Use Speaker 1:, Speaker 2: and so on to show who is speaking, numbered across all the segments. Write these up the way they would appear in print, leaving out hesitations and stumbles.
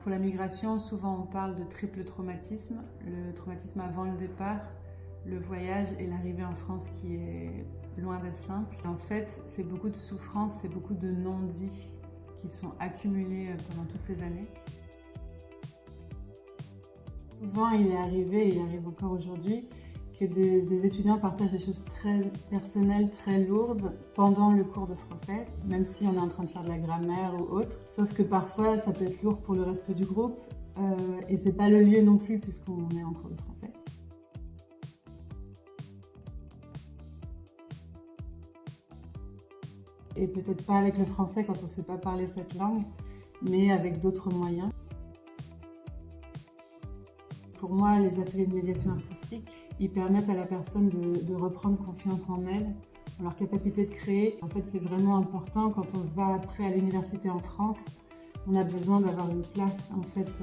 Speaker 1: Pour la migration, souvent on parle de triple traumatisme. Le traumatisme avant le départ, le voyage et l'arrivée en France qui est loin d'être simple. En fait, c'est beaucoup de souffrance, c'est beaucoup de non-dits qui sont accumulés pendant toutes ces années. Souvent, il arrive encore aujourd'hui, que des étudiants partagent des choses très personnelles, très lourdes pendant le cours de français, même si on est en train de faire de la grammaire ou autre. Sauf que parfois, ça peut être lourd pour le reste du groupe et c'est pas le lieu non plus puisqu'on est en cours de français. Et peut-être pas avec le français quand on ne sait pas parler cette langue, mais avec d'autres moyens. Pour moi, les ateliers de médiation artistique, ils permettent à la personne de reprendre confiance en elle, en leur capacité de créer. En fait, c'est vraiment important quand on va après à l'université en France. On a besoin d'avoir une place en fait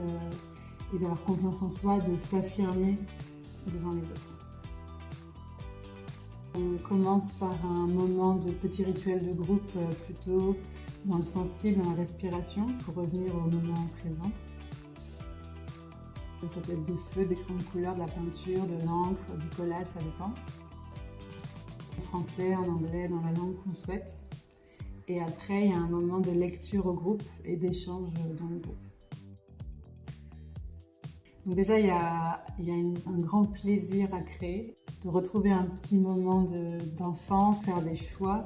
Speaker 1: et d'avoir confiance en soi, de s'affirmer devant les autres. On commence par un moment de petit rituel de groupe plutôt dans le sensible, dans la respiration, pour revenir au moment présent. Ça peut être des feux, des crayons de couleur, de la peinture, de l'encre, du collage, ça dépend. En français, en anglais, dans la langue qu'on souhaite. Et après, il y a un moment de lecture au groupe et d'échange dans le groupe. Donc déjà, il y a un grand plaisir à créer, de retrouver un petit moment d'enfance, faire des choix,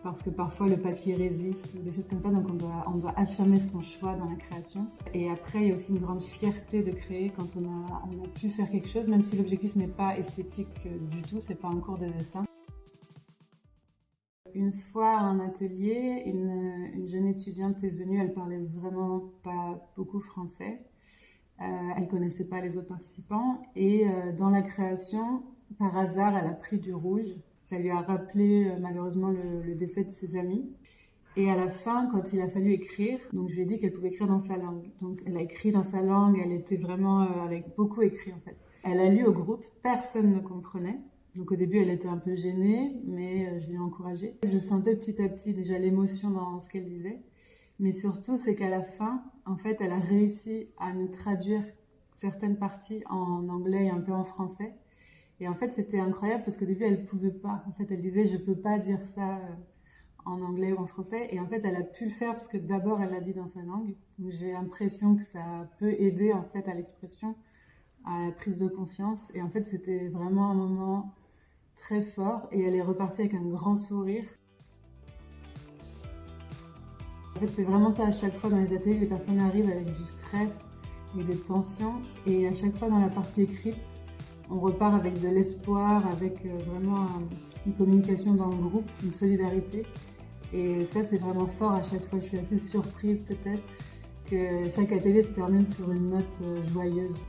Speaker 1: parce que parfois le papier résiste, des choses comme ça, donc on doit affirmer son choix dans la création. Et après, il y a aussi une grande fierté de créer quand on a pu faire quelque chose, même si l'objectif n'est pas esthétique du tout, c'est pas un cours de dessin. Une fois à un atelier, une jeune étudiante est venue, elle parlait vraiment pas beaucoup français, elle connaissait pas les autres participants, et dans la création, par hasard, elle a pris du rouge. Ça lui a rappelé malheureusement le décès de ses amis. Et à la fin, quand il a fallu écrire, donc je lui ai dit qu'elle pouvait écrire dans sa langue. Donc elle a écrit dans sa langue, elle a beaucoup écrit en fait. Elle a lu au groupe, personne ne comprenait. Donc au début, elle était un peu gênée, mais je l'ai encouragée. Je sentais petit à petit déjà l'émotion dans ce qu'elle disait. Mais surtout, c'est qu'à la fin, en fait, elle a réussi à nous traduire certaines parties en anglais et un peu en français. Et en fait, c'était incroyable parce qu'au début, elle pouvait pas. En fait, elle disait, je peux pas dire ça en anglais ou en français. Et en fait, elle a pu le faire parce que d'abord, elle l'a dit dans sa langue. Donc, j'ai l'impression que ça peut aider, en fait, à l'expression, à la prise de conscience. Et en fait, c'était vraiment un moment très fort. Et elle est repartie avec un grand sourire. En fait, c'est vraiment ça. À chaque fois dans les ateliers, les personnes arrivent avec du stress, avec des tensions. Et à chaque fois, dans la partie écrite, on repart avec de l'espoir, avec vraiment une communication dans le groupe, une solidarité. Et ça, c'est vraiment fort à chaque fois. Je suis assez surprise peut-être que chaque atelier se termine sur une note joyeuse.